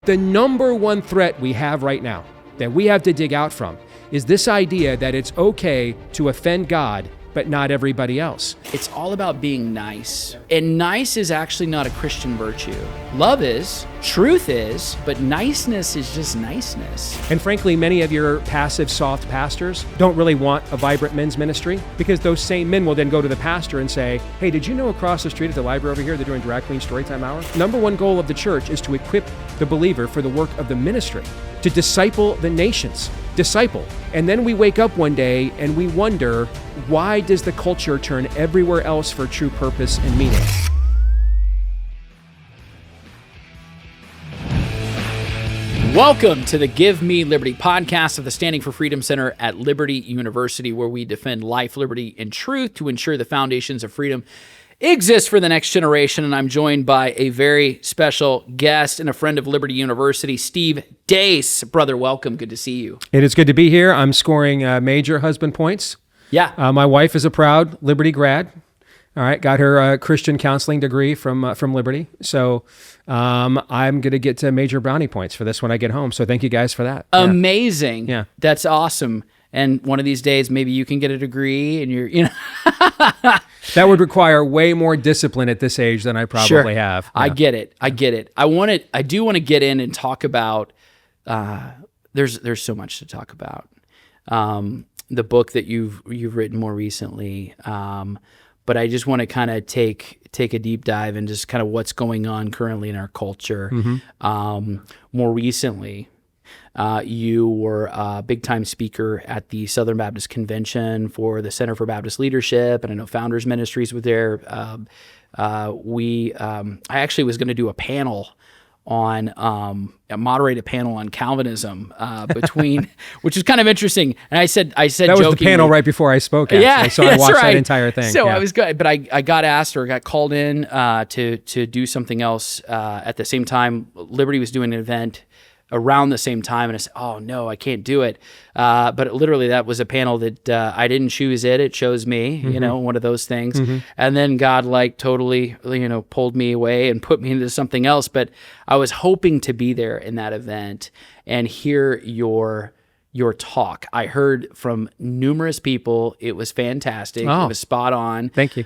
The number one threat we have right now that we have to dig out from is this idea that it's okay to offend God, but not everybody else. It's all about being nice. And nice is actually not a Christian virtue. Love is, truth is, but niceness is just niceness. And frankly, many of your passive, soft pastors don't really want a vibrant men's ministry, because those same men will then go to the pastor and say, hey, did you know across the street at the library over here, they're doing drag queen storytime hour? Number one goal of the church is to equip the believer for the work of the ministry, to disciple the nations. Disciple. And then we wake up one day and we wonder, why does the culture turn everywhere else for true purpose and meaning? Welcome to the Give Me Liberty podcast of the Standing for Freedom Center at Liberty University, where we defend life, liberty, and truth to ensure the foundations of freedom exist for the next generation. And I'm joined by a very special guest and a friend of Liberty University, Steve Deace. Brother, welcome. Good to see you. It is good to be here. I'm scoring major husband points. Yeah. My wife is a proud Liberty grad. All right, got her Christian counseling degree from Liberty. So I'm going to get to major brownie points for this when I get home. So thank you guys for that. Amazing. Yeah. That's awesome. And one of these days, maybe you can get a degree and you're. That would require way more discipline at this age than I probably have. Yeah. I get it. I do want to get in and talk about, there's so much to talk about. The book that you've written more recently. But I just want to kind of take a deep dive into just kind of what's going on currently in our culture. Mm-hmm. More recently, you were a big-time speaker at the Southern Baptist Convention for the Center for Baptist Leadership, and I know Founders Ministries was there. I actually was going to do a panel moderate a panel on Calvinism between, which is kind of interesting. And I said, that was jokingly, the panel right before I spoke. Actually. Yeah, so I watched right. that entire thing. So yeah. I was good, but I got asked or got called in to do something else at the same time. Liberty was doing an event around the same time, and I said, "Oh no, I can't do it." But literally, that was a panel that I didn't choose it; it chose me. Mm-hmm. One of those things. Mm-hmm. And then God, totally, pulled me away and put me into something else. But I was hoping to be there in that event and hear your talk. I heard from numerous people; it was fantastic. Oh. It was spot on. Thank you.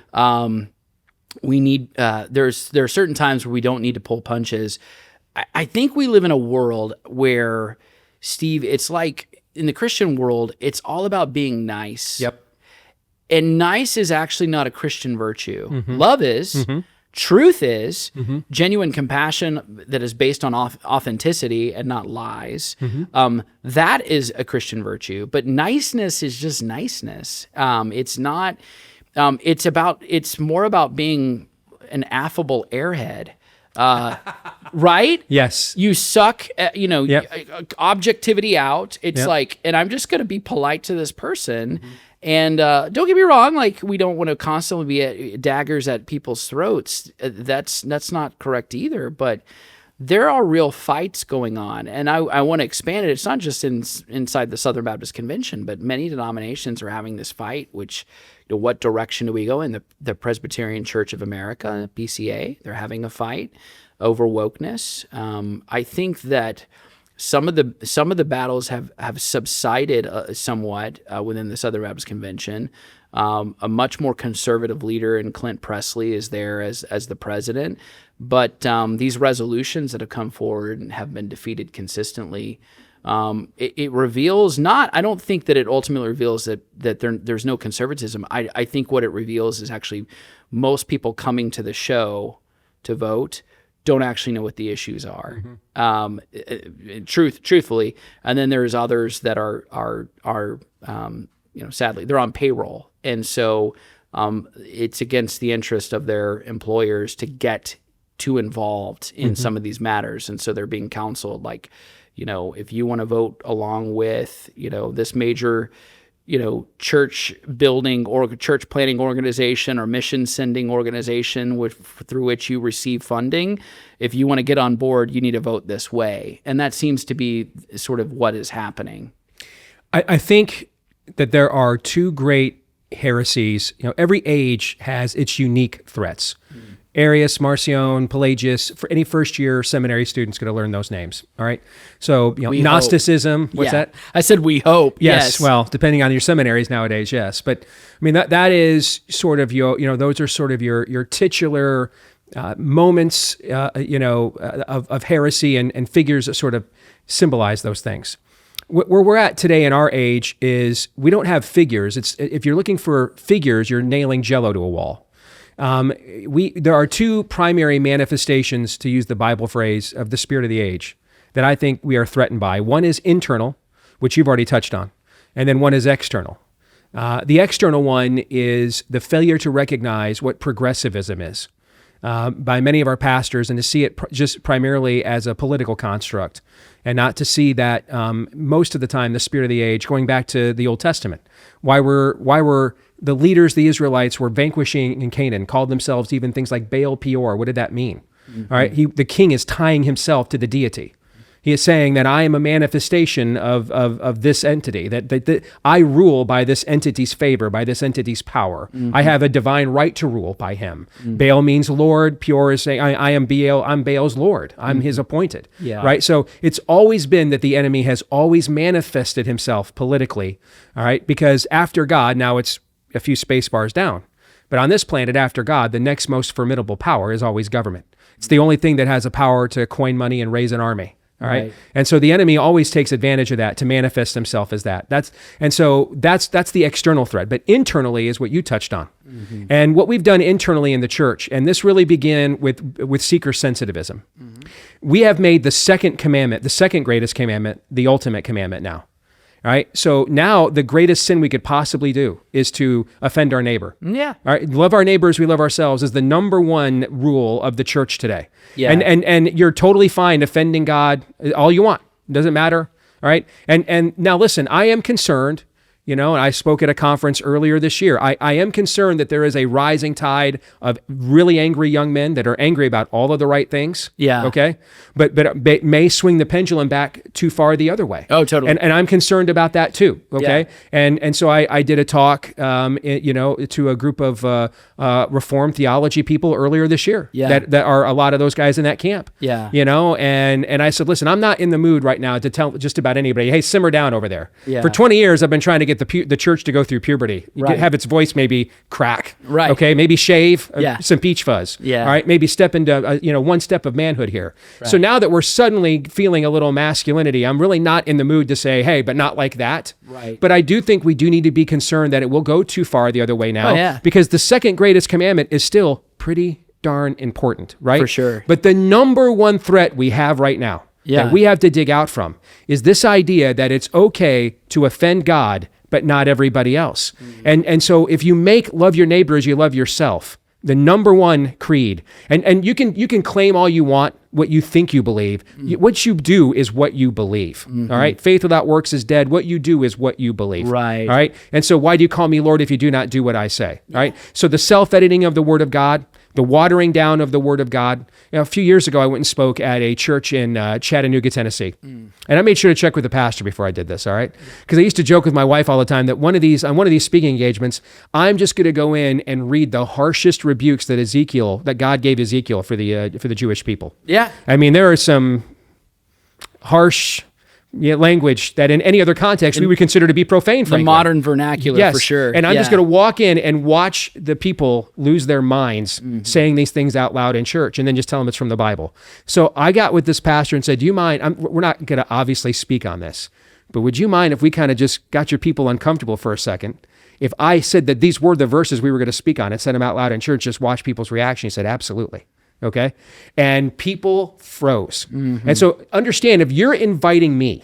We need. There are certain times where we don't need to pull punches. I think we live in a world where, Steve, it's like in the Christian world, it's all about being nice. Yep. And nice is actually not a Christian virtue. Mm-hmm. Love is, mm-hmm. truth is, mm-hmm. genuine compassion that is based on authenticity and not lies. Mm-hmm. That is a Christian virtue. But niceness is just niceness. It's not. It's more about being an affable airhead. Right? Yes. You suck at, Yep. objectivity out. It's Yep. like, and I'm just going to be polite to this person. Mm-hmm. And don't get me wrong, we don't want to constantly be at daggers at people's throats. That's not correct either. But there are real fights going on. And I want to expand it. It's not just inside the Southern Baptist Convention, but many denominations are having this fight, which, what direction do we go in? The Presbyterian Church of America, PCA, they're having a fight over wokeness. I think that some of the battles have subsided somewhat within the Southern Baptist Convention. A much more conservative leader in Clint Presley is there as the president. But these resolutions that have come forward and have been defeated consistently, it reveals not. I don't think that it ultimately reveals that there's no conservatism. I think what it reveals is actually most people coming to the show to vote don't actually know what the issues are. Mm-hmm. Truthfully, and then there's others that are sadly they're on payroll, and so it's against the interest of their employers to get too involved in mm-hmm. some of these matters, and so they're being counseled if you want to vote along with, this major, church building or church planning organization or mission sending organization through which you receive funding, if you want to get on board, you need to vote this way. And that seems to be sort of what is happening. I think that there are two great heresies. Every age has its unique threats. Mm. Arius, Marcion, Pelagius. For any first-year seminary student's going to learn those names. All right. So Gnosticism. What's that? I said we hope. Yes. Well, depending on your seminaries nowadays, yes. But I mean that is sort of those are sort of your titular moments, of heresy and figures that sort of symbolize those things. Where we're at today in our age is we don't have figures. If you're looking for figures, you're nailing Jell-O to a wall. There are two primary manifestations, to use the Bible phrase, of the spirit of the age that I think we are threatened by. One is internal, which you've already touched on, and then one is external. The external one is the failure to recognize what progressivism is by many of our pastors, and to see it just primarily as a political construct, and not to see that most of the time the spirit of the age, going back to the Old Testament, why were the leaders, the Israelites, were vanquishing in Canaan, called themselves even things like Baal Peor. What did that mean? Mm-hmm. All right, the king is tying himself to the deity. He is saying that I am a manifestation of this entity, that I rule by this entity's favor, by this entity's power. Mm-hmm. I have a divine right to rule by him. Mm-hmm. Baal means Lord. Peor is saying, I am Baal, I'm Baal's Lord. I'm his appointed. Yeah. Right? So it's always been that the enemy has always manifested himself politically, all right? Because after God, now it's a few space bars down. But on this planet, after God, the next most formidable power is always government. It's the only thing that has a power to coin money and raise an army. All right. And so the enemy always takes advantage of that to manifest himself as that. That's the external threat. But internally is what you touched on. Mm-hmm. And what we've done internally in the church, and this really began with seeker sensitivism. Mm-hmm. We have made the second commandment, the second greatest commandment, the ultimate commandment now. All right. So now the greatest sin we could possibly do is to offend our neighbor. Yeah. All right. Love our neighbors, we love ourselves is the number one rule of the church today. Yeah. And you're totally fine offending God all you want. It doesn't matter. All right. And now listen, I am concerned, and I spoke at a conference earlier this year. I am concerned that there is a rising tide of really angry young men that are angry about all of the right things. Yeah. Okay. But it may swing the pendulum back too far the other way. Oh, totally. And I'm concerned about that too. Okay. Yeah. And so I did a talk, to a group of Reformed theology people earlier this year. Yeah. That are a lot of those guys in that camp. Yeah. And I said, listen, I'm not in the mood right now to tell just about anybody, hey, simmer down over there. Yeah. For 20 years, I've been trying to get the church to go through puberty. Right. Have its voice maybe crack. Right. Okay. Maybe shave some peach fuzz. Yeah. All right. Maybe step into one step of manhood here. Right. So now that we're suddenly feeling a little masculinity, I'm really not in the mood to say, hey, but not like that. Right. But I do think we do need to be concerned that it will go too far the other way now. Oh, yeah. Because the second greatest commandment is still pretty darn important, right? For sure. But the number one threat we have right now that we have to dig out from is this idea that it's okay to offend God, but not everybody else. Mm-hmm. And so if you make love your neighbor as you love yourself, the number one creed, and you can claim all you want what you think you believe. Mm-hmm. What you do is what you believe. Mm-hmm. All right. Faith without works is dead. What you do is what you believe. Right. All right. And so why do you call me Lord if you do not do what I say? All right. So the self-editing of the Word of God, the watering down of the Word of God. A few years ago, I went and spoke at a church in Chattanooga, Tennessee. And I made sure to check with the pastor before I did this, all right? Because I used to joke with my wife all the time that on one of these speaking engagements, I'm just going to go in and read the harshest rebukes that God gave Ezekiel for the Jewish people. Yeah. I mean, there are some harsh language that in any other context we would consider to be profane, frankly. The modern vernacular, for sure. And I'm just going to walk in and watch the people lose their minds saying these things out loud in church, and then just tell them it's from the Bible. So I got with this pastor and said, do you mind, we're not going to obviously speak on this, but would you mind if we kind of just got your people uncomfortable for a second? If I said that these were the verses we were going to speak on and said them out loud in church, just watch people's reaction. He said, absolutely. Okay. And people froze. Mm-hmm. And so understand, if you're inviting me,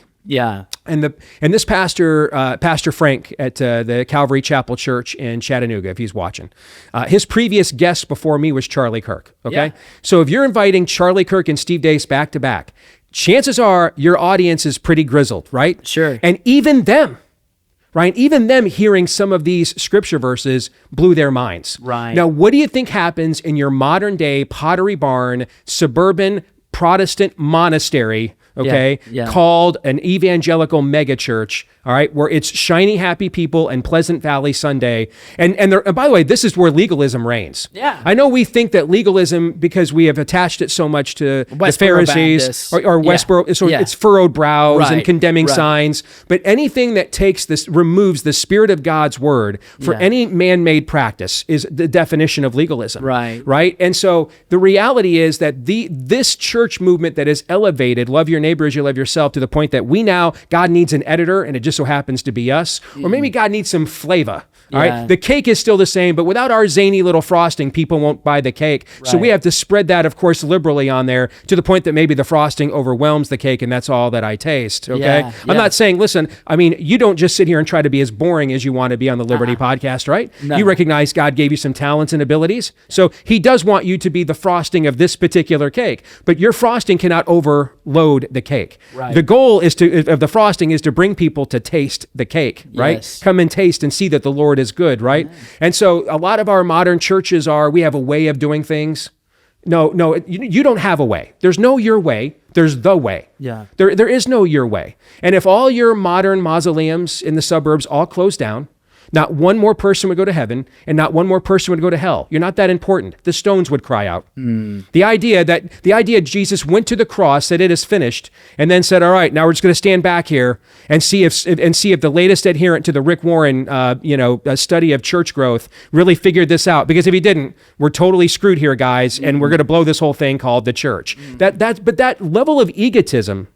and this pastor, Pastor Frank at the Calvary Chapel Church in Chattanooga, if he's watching, his previous guest before me was Charlie Kirk. Okay. Yeah. So if you're inviting Charlie Kirk and Steve Deace back to back, chances are your audience is pretty grizzled, right? Sure. And even them, right? Even them hearing some of these scripture verses blew their minds. Right. Now, what do you think happens in your modern day Pottery Barn, suburban Protestant monastery okay, Yeah. called an evangelical megachurch, all right, where it's shiny, happy people and Pleasant Valley Sunday. And by the way, this is where legalism reigns. Yeah. I know we think that legalism, because we have attached it so much to the Westboro Pharisees Baptists. or Westboro, so it's furrowed brows and Right. condemning Right. signs. But anything that takes this, removes the spirit of God's word for any man-made practice is the definition of legalism. Right. Right? And so the reality is that this church movement that is elevated, love your neighbor as you love yourself, to the point that God needs an editor, and it just so happens to be us. Or maybe God needs some flavor. All right. The cake is still the same, but without our zany little frosting, people won't buy the cake. Right. So we have to spread that, of course, liberally on there, to the point that maybe the frosting overwhelms the cake, and that's all that I taste. Okay. I'm not saying, listen, I mean, you don't just sit here and try to be as boring as you want to be on the Liberty podcast, right? No. You recognize God gave you some talents and abilities. So he does want you to be the frosting of this particular cake, but your frosting cannot overload the cake. Right. The goal of the frosting is to bring people to taste the cake, right? Yes. Come and taste and see that the Lord is good, right? And so a lot of our modern churches we have a way of doing things. No, you don't have a way. There's no your way. There's the way. Yeah. There is no your way. And if all your modern mausoleums in the suburbs all closed down, not one more person would go to heaven, and not one more person would go to hell. You're not that important. The stones would cry out. The idea Jesus went to the cross, said it is finished, and then said, all right, now we're just going to stand back here and see if the latest adherent to the Rick Warren study of church growth really figured this out. Because if he didn't, we're totally screwed here, guys, and we're going to blow this whole thing called the church. But that level of egotism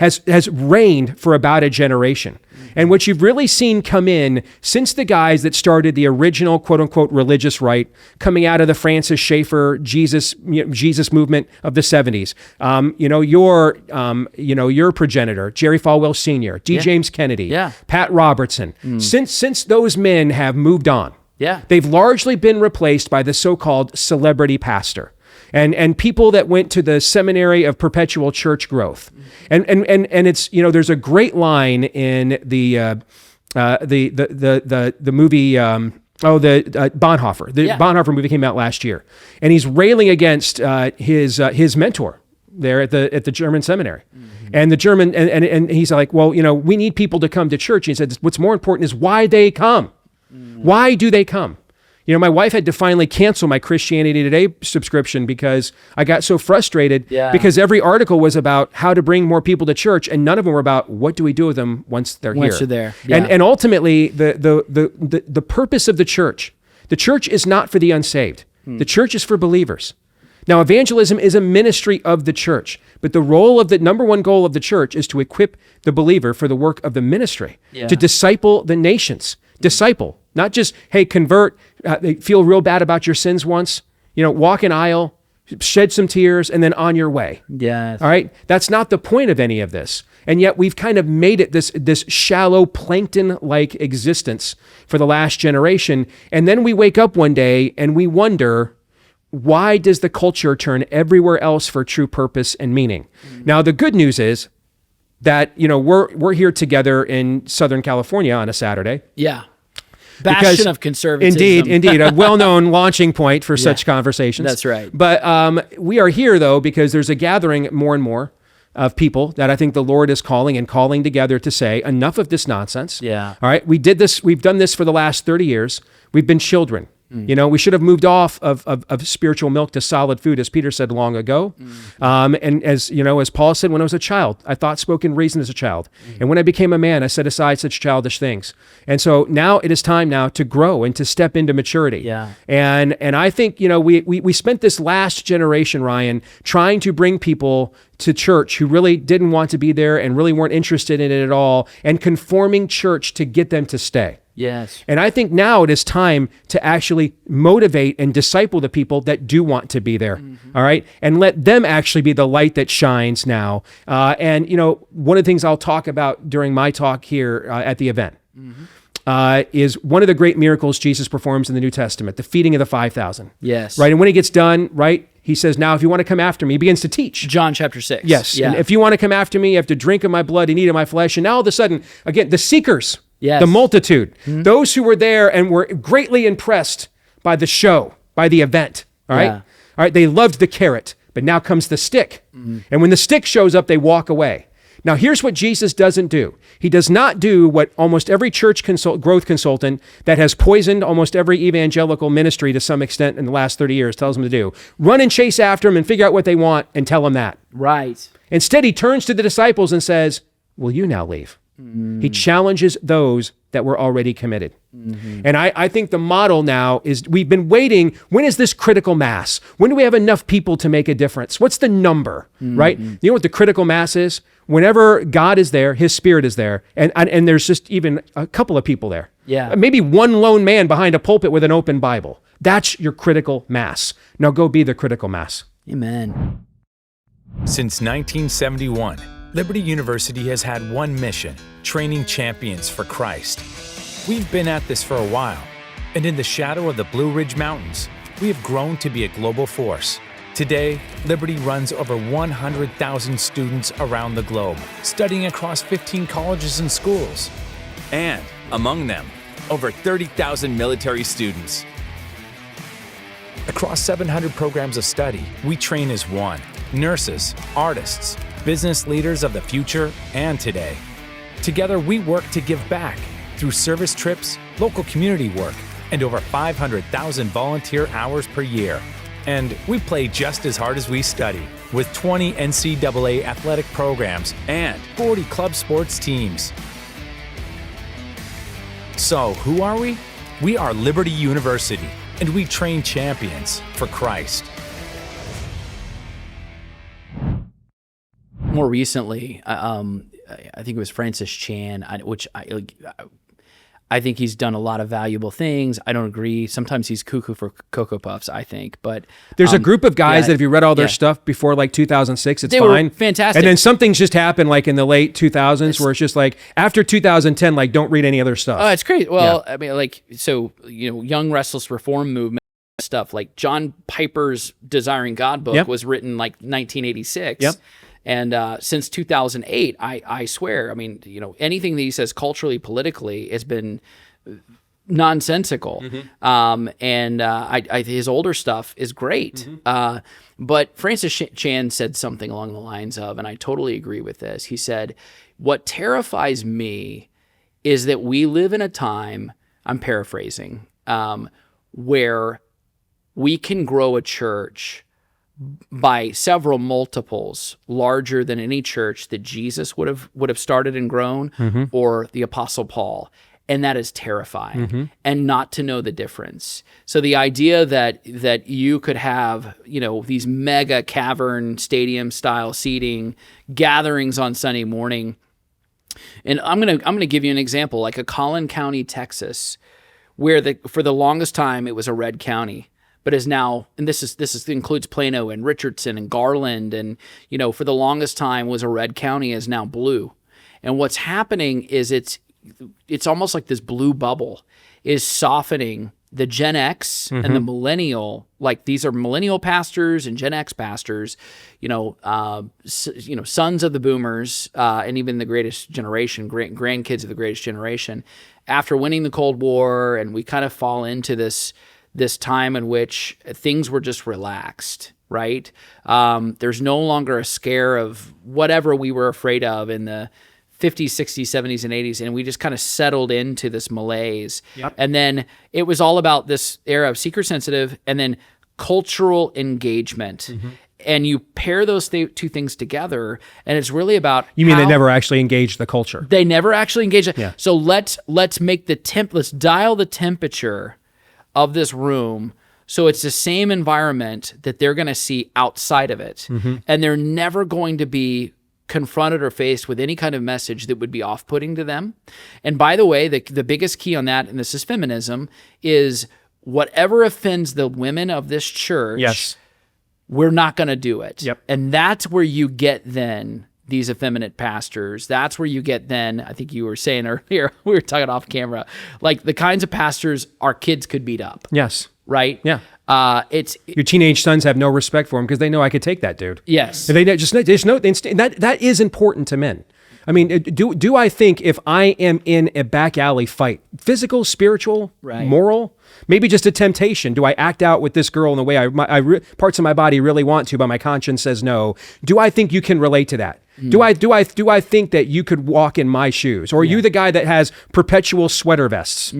has reigned for about a generation. And what you've really seen come in since the guys that started the original quote unquote religious right, coming out of the Francis Schaeffer Jesus movement of the 70s, your progenitor, Jerry Falwell Sr., D. James Kennedy, Pat Robertson, since those men have moved on, they've largely been replaced by the so-called celebrity pastor. And people that went to the seminary of perpetual church growth, and it's there's a great line in the movie Bonhoeffer. The Bonhoeffer movie came out last year, and he's railing against his mentor there at the German seminary, and the German and he's like, well, we need people to come to church. And he said, what's more important is why they come. Why do they come? My wife had to finally cancel my Christianity Today subscription because I got so frustrated because every article was about how to bring more people to church, and none of them were about what do we do with them once they're here. Once you're there. And ultimately, the purpose of the church is not for the unsaved. The church is for believers. Now, evangelism is a ministry of the church, but the number one goal of the church is to equip the believer for the work of the ministry, to disciple the nations. Disciple, not just, hey, convert, feel real bad about your sins once, walk an aisle, shed some tears, and then on your way. Yes. All right? That's not the point of any of this. And yet we've kind of made it this shallow plankton-like existence for the last generation. And then we wake up one day and we wonder, why does the culture turn everywhere else for true purpose and meaning? Now, the good news is that, we're here together in Southern California on a Saturday. Yeah. Bastion of conservatism. Indeed. A well-known launching point for such conversations. That's right. But we are here, though, because there's a gathering more and more of people that I think the Lord is calling together to say, enough of this nonsense. Yeah. All right. We've done this for the last 30 years. We've been children. We should have moved off of spiritual milk to solid food, as Peter said long ago. And as Paul said, when I was a child, I thought, spoke, and reasoned as a child. And when I became a man, I set aside such childish things. And so now it is time now to grow and to step into maturity. Yeah. And I think, we spent this last generation, Ryan, trying to bring people to church who really didn't want to be there and really weren't interested in it at all, and conforming church to get them to stay. Yes. And I think now it is time to actually motivate and disciple the people that do want to be there, all right? And let them actually be the light that shines now. And one of the things I'll talk about during my talk here at the event is one of the great miracles Jesus performs in the New Testament, the feeding of the 5,000. Yes. Right? And when he gets done, right, he says, now, if you want to come after me, he begins to teach. John chapter 6. Yes. Yeah. And if you want to come after me, you have to drink of my blood and eat of my flesh. And now all of a sudden, again, the seekers, the multitude, those who were there and were greatly impressed by the show, by the event, all right? Yeah. All right, they loved the carrot. but now comes the stick. And when the stick shows up, they walk away. Now, here's what Jesus doesn't do. He does not do what almost every church growth consultant that has poisoned almost every evangelical ministry to some extent in the last 30 years tells them to do. Run and chase after them and figure out what they want and tell them that. Right. Instead, he turns to the disciples and says, will you now leave? He challenges those that were already committed. And I think the model now is we've been waiting. When is this critical mass? When do we have enough people to make a difference? What's the number, right? You know what the critical mass is? Whenever God is there, his spirit is there, and there's just even a couple of people there. Yeah. Maybe one lone man behind a pulpit with an open Bible. That's your critical mass. Now go be the critical mass. Amen. Since 1971, Liberty University has had one mission: training champions for Christ. We've been at this for a while, and in the shadow of the Blue Ridge Mountains, we have grown to be a global force. Today, Liberty runs over 100,000 students around the globe, studying across 15 colleges and schools. And among them, over 30,000 military students. Across 700 programs of study, we train as one: nurses, artists, business leaders of the future and today. Together, we work to give back through service trips, local community work, and over 500,000 volunteer hours per year. And we play just as hard as we study, with 20 NCAA athletic programs and 40 club sports teams. So, who are we? We are Liberty University, and we train champions for Christ. More recently, I think it was Francis Chan, I think he's done a lot of valuable things. I don't agree. Sometimes he's cuckoo for Cocoa Puffs, I think. But there's a group of guys that if you read all their stuff before like 2006, it's they fine. Were fantastic. And then something's just happened like in the late 2000s where it's just like after 2010, like don't read any other stuff. Oh, it's great. Well, I mean, like, so, Young Restless Reform Movement stuff, like John Piper's Desiring God book was written like 1986. Yep. And since 2008, I swear, I mean, anything that he says culturally, politically has been nonsensical. His older stuff is great. But Francis Chan said something along the lines of, and I totally agree with this. He said, what terrifies me is that we live in a time, I'm paraphrasing, where we can grow a church by several multiples larger than any church that Jesus would have started and grown, or the Apostle Paul. And that is terrifying, and not to know the difference. So the idea that you could have, these mega cavern stadium style seating gatherings on Sunday morning. And I'm gonna give you an example, like a Collin County, Texas, where for the longest time it was a red county, but is now, and this includes Plano and Richardson and Garland, and for the longest time was a red county, is now blue. And what's happening is it's almost like this blue bubble is softening the Gen X and the millennial, like these are millennial pastors and Gen X pastors, sons of the boomers, and even the greatest generation, grandkids of the greatest generation, after winning the Cold War, and we kind of fall into this time in which things were just relaxed, right? There's no longer a scare of whatever we were afraid of in the 50s, 60s, 70s, and 80s, and we just kind of settled into this malaise. Yep. And then it was all about this era of seeker-sensitive and then cultural engagement. And you pair those two things together, and it's really about You mean they never actually engaged the culture? They never actually engaged it. Yeah. So let's make let's dial the temperature of this room so it's the same environment that they're going to see outside of it. And they're never going to be confronted or faced with any kind of message that would be off-putting to them. And by the way, the biggest key on that, and this is feminism, is whatever offends the women of this church, we're not going to do it. Yep. And that's where you get then these effeminate pastors. That's where you get then, I think you were saying earlier, we were talking off camera, like the kinds of pastors our kids could beat up. Yes. Right? Yeah. It's your teenage sons have no respect for him because they know I could take that dude. Yes. And they just know that is important to men. I mean, do I think if I am in a back alley fight, physical, spiritual, moral, Maybe just a temptation. Do I act out with this girl in the way parts of my body really want to, but my conscience says no? Do I think you can relate to that? Do I think that you could walk in my shoes? Or are you the guy that has perpetual sweater vests?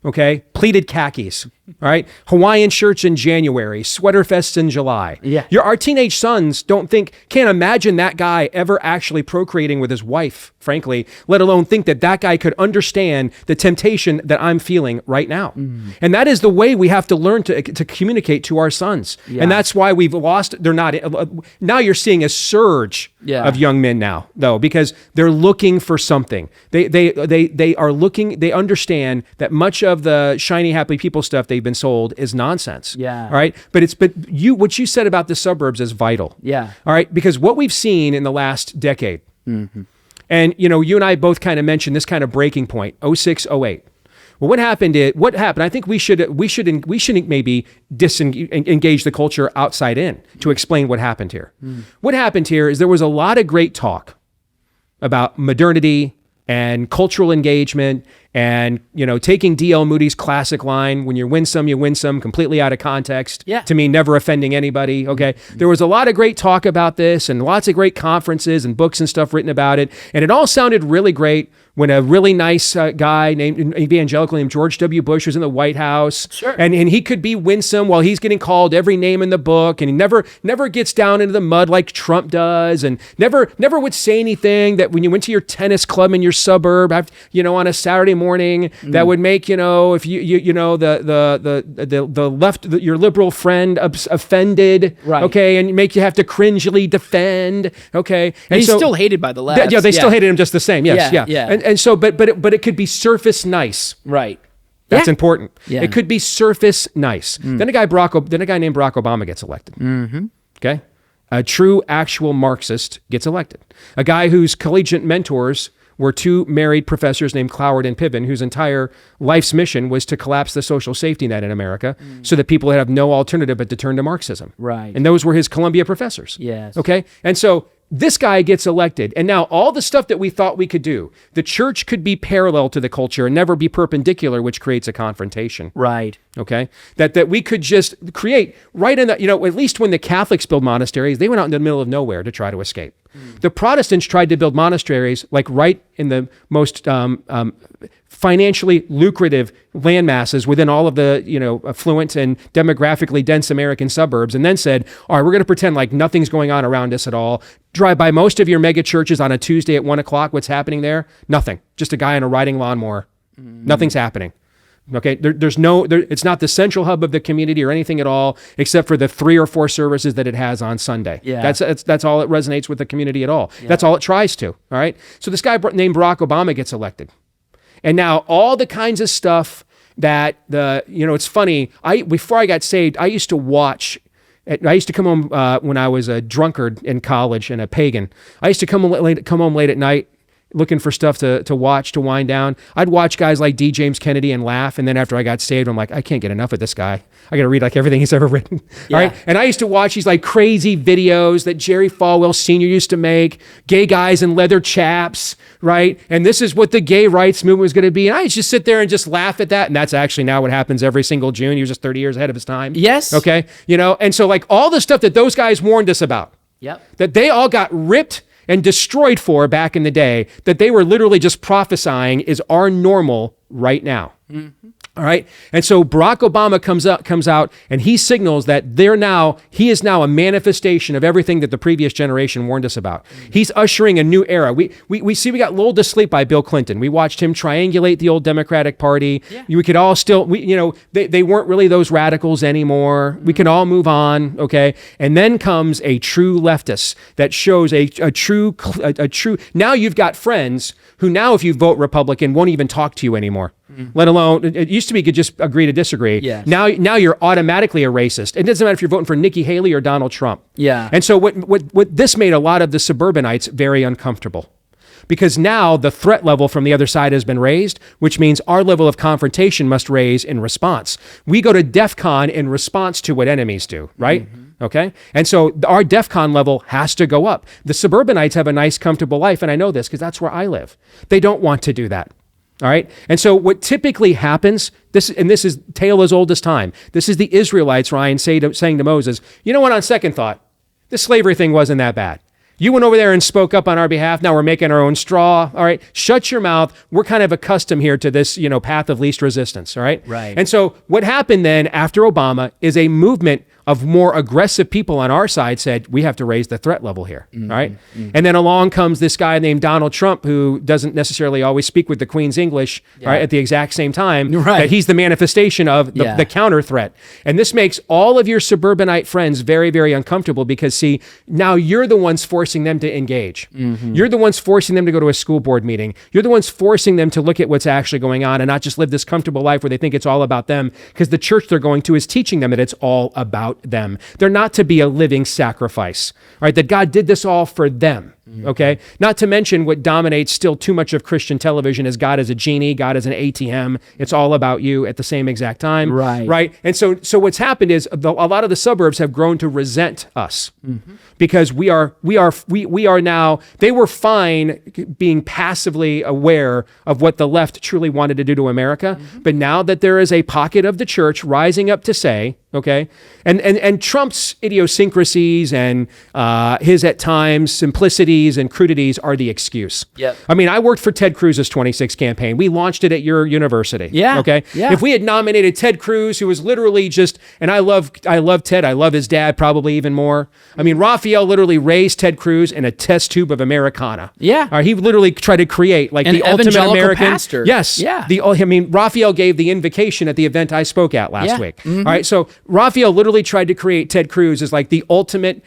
Okay? Pleated khakis, all right? Hawaiian shirts in January, sweater vests in July. Yeah. Our teenage sons can't imagine that guy ever actually procreating with his wife, frankly, let alone think that guy could understand the temptation that I'm feeling right now. And that is the way we have to learn to communicate to our sons. Yeah. And that's why we've lost, now you're seeing a surge of young men now, though, because they're looking for something. They are looking, they understand that much of the shiny, happy people stuff they've been sold is nonsense. Yeah. All right. What you said about the suburbs is vital. Yeah. All right. Because what we've seen in the last decade, and you and I both kind of mentioned this kind of breaking point, 06, 08. Well, what happened? I think we should maybe engage the culture outside in to explain what happened here. What happened here is there was a lot of great talk about modernity and cultural engagement and, taking D.L. Moody's classic line, when you win some, completely out of context, to mean never offending anybody, okay? There was a lot of great talk about this and lots of great conferences and books and stuff written about it, and it all sounded really great when a really nice guy named evangelical named George W. Bush was in the White House. Sure. And he could be winsome while he's getting called every name in the book, and he never gets down into the mud like Trump does, and never would say anything that when you went to your tennis club in your suburb, on a Saturday morning, that would make, if the left, your liberal friend offended, right. Okay, and make you have to cringely defend, okay? And he's still hated by the left. They still hated him just the same, yes, yeah. And so, but it could be surface nice. Right. That's important. Yeah. It could be surface nice. Then a guy named Barack Obama gets elected. Okay? A true, actual Marxist gets elected. A guy whose collegiate mentors were two married professors named Cloward and Piven, whose entire life's mission was to collapse the social safety net in America so that people would have no alternative but to turn to Marxism. Right. And those were his Columbia professors. Yes. Okay? And so this guy gets elected, and now all the stuff that we thought we could do, the church could be parallel to the culture and never be perpendicular, which creates a confrontation. Right. Okay? That we could just create right in the, at least when the Catholics built monasteries, they went out in the middle of nowhere to try to escape. The Protestants tried to build monasteries like right in the most financially lucrative land masses within all of the, affluent and demographically dense American suburbs, and then said, all right, we're going to pretend like nothing's going on around us at all. Drive by most of your mega churches on a Tuesday at 1:00. What's happening there? Nothing. Just a guy on a riding lawnmower. Nothing's happening. Okay, it's not the central hub of the community or anything at all, except for the 3 or 4 services that it has on Sunday. Yeah. That's all it resonates with the community at all. Yeah. That's all it tries to. All right. So this guy named Barack Obama gets elected, and now all the kinds of stuff that it's funny. Before I got saved, I used to watch. I used to come home when I was a drunkard in college and a pagan. I used to come home late at night, looking for stuff to watch, to wind down. I'd watch guys like D. James Kennedy and laugh. And then after I got saved, I'm like, I can't get enough of this guy. I got to read like everything he's ever written. Yeah. All right. And I used to watch these like crazy videos that Jerry Falwell Sr. used to make, gay guys in leather chaps, right? And this is what the gay rights movement was going to be. And I used to sit there and just laugh at that. And that's actually now what happens every single June. He was just 30 years ahead of his time. Yes. Okay. And so like all the stuff that those guys warned us about, that they all got ripped and destroyed for back in the day, that they were literally just prophesying is our normal right now. All right. And so Barack Obama comes out and he signals that he is now a manifestation of everything that the previous generation warned us about. He's ushering a new era. We got lulled to sleep by Bill Clinton. We watched him triangulate the old Democratic Party. Yeah. We could all still, they weren't really those radicals anymore. We can all move on. Okay. And then comes a true leftist that shows a true, now you've got friends who now, if you vote Republican, won't even talk to you anymore. Let alone, it used to be you could just agree to disagree. Yes. Now you're automatically a racist. It doesn't matter if you're voting for Nikki Haley or Donald Trump. Yeah. And so what this made a lot of the suburbanites very uncomfortable, because now the threat level from the other side has been raised, which means our level of confrontation must raise in response. We go to DEFCON in response to what enemies do, right? Okay? And so our DEFCON level has to go up. The suburbanites have a nice, comfortable life, and I know this because that's where I live. They don't want to do that. All right. And so what typically happens, this is tale as old as time. This is the Israelites, Ryan, saying to Moses, you know what, on second thought, this slavery thing wasn't that bad. You went over there and spoke up on our behalf. Now we're making our own straw. All right. Shut your mouth. We're kind of accustomed here to this, path of least resistance. All right. Right. And so what happened then after Obama is a movement of more aggressive people on our side said, we have to raise the threat level here. Mm-hmm. All right. Mm-hmm. And then along comes this guy named Donald Trump, who doesn't necessarily always speak with the Queen's English all right, at the exact same time. Right. That he's the manifestation of the counter threat. And this makes all of your suburbanite friends very, very uncomfortable because, see, now you're the ones forcing them to engage. Mm-hmm. You're the ones forcing them to go to a school board meeting. You're the ones forcing them to look at what's actually going on and not just live this comfortable life where they think it's all about them, because the church they're going to is teaching them that it's all about them. They're not to be a living sacrifice, right? That God did this all for them, okay? Not to mention what dominates still too much of Christian television is God is a genie, God is an ATM. It's all about you at the same exact time, right? And so what's happened is a lot of the suburbs have grown to resent us because we are now, they were fine being passively aware of what the left truly wanted to do to America, but now that there is a pocket of the church rising up to say, okay, and Trump's idiosyncrasies and his at times simplicities and crudities are the excuse. Yep. I mean, I worked for Ted Cruz's 26 campaign. We launched it at your university. Yeah. Okay. Yeah. If we had nominated Ted Cruz, who was literally just, and I love Ted. I love his dad probably even more. I mean, Raphael literally raised Ted Cruz in a test tube of Americana. Yeah. He literally tried to create like An the ultimate evangelical American pastor. Yes. Yeah. Raphael gave the invocation at the event I spoke at last week. Mm-hmm. All right. So Raphael literally tried to create Ted Cruz as like the ultimate,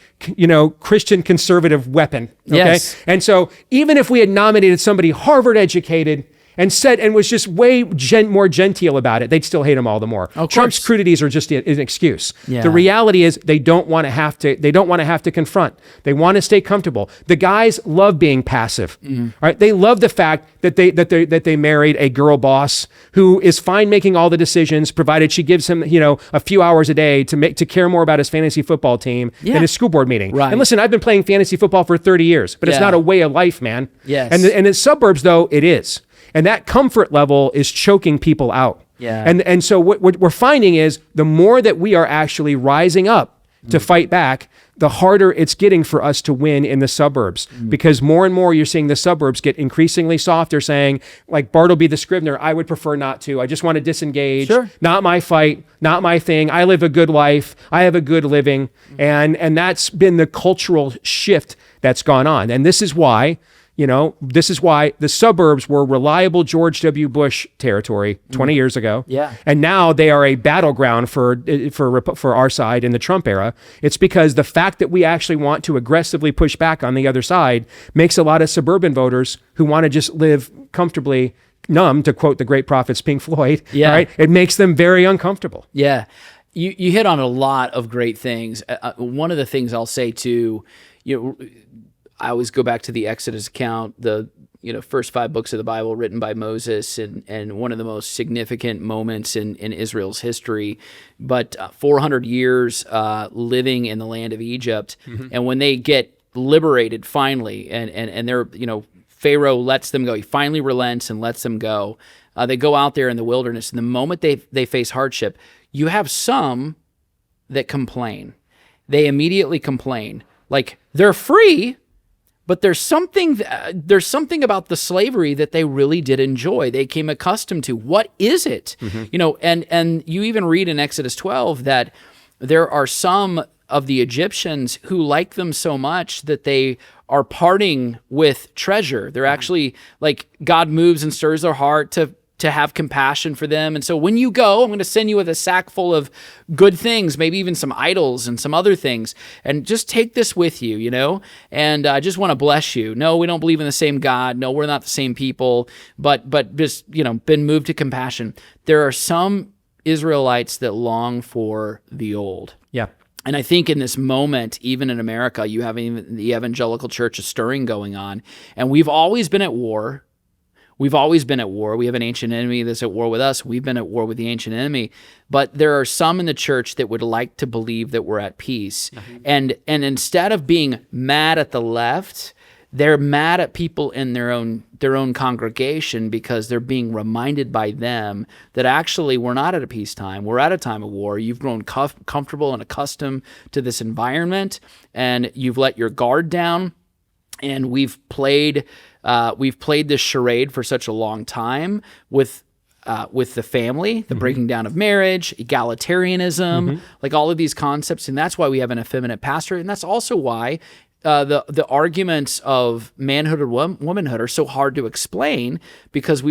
Christian conservative weapon. Okay. Yes. And so even if we had nominated somebody Harvard educated and was just way more genteel about it, they'd still hate him all the more. Trump's crudities are just an excuse. Yeah. The reality is they don't want to have to confront. They want to stay comfortable. The guys love being passive. Right? They love the fact that they married a girl boss who is fine making all the decisions, provided she gives him, a few hours a day to care more about his fantasy football team than his school board meeting. Right. And listen, I've been playing fantasy football for 30 years, but it's not a way of life, man. Yes. And in the suburbs, though, it is. And that comfort level is choking people out. Yeah. And so what we're finding is the more that we are actually rising up to fight back, the harder it's getting for us to win in the suburbs. Because more and more you're seeing the suburbs get increasingly softer, saying, like Bartleby the Scrivener, I would prefer not to. I just want to disengage. Sure. Not my fight, not my thing. I live a good life. I have a good living. And that's been the cultural shift that's gone on. And this is why the suburbs were reliable George W. Bush territory 20 years ago. Yeah. And now they are a battleground for our side in the Trump era. It's because the fact that we actually want to aggressively push back on the other side makes a lot of suburban voters who want to just live comfortably numb, to quote the great prophets Pink Floyd. Yeah. Right? It makes them very uncomfortable. Yeah. You hit on a lot of great things. One of the things I'll say too, I always go back to the Exodus account, the first 5 books of the Bible written by Moses, and one of the most significant moments in Israel's history. But 400 years living in the land of Egypt, and when they get liberated finally, and they're Pharaoh lets them go. He finally relents and lets them go. They go out there in the wilderness, and the moment they face hardship, you have some that complain. They immediately complain, like they're free. But there's something about the slavery that they really did enjoy. They came accustomed to. What is it? And you even read in Exodus 12 that there are some of the Egyptians who like them so much that they are parting with treasure. They're actually like God moves and stirs their heart to have compassion for them. And so when you go, I'm going to send you with a sack full of good things, maybe even some idols and some other things, and just take this with you, and I just want to bless you. No, we don't believe in the same God. No, we're not the same people, but just, been moved to compassion. There are some Israelites that long for the old. Yeah. And I think in this moment, even in America, you have even the evangelical church, a stirring going on, and we've always been at war. We've always been at war. We have an ancient enemy that's at war with us. We've been at war with the ancient enemy. But there are some in the church that would like to believe that we're at peace. And instead of being mad at the left, they're mad at people in their own congregation because they're being reminded by them that actually we're not at a peacetime. We're at a time of war. You've grown comfortable and accustomed to this environment, and you've let your guard down. And we've played this charade for such a long time with the family, the breaking down of marriage, egalitarianism, like all of these concepts, and that's why we have an effeminate pastor, and that's also why the arguments of manhood or womanhood are so hard to explain, because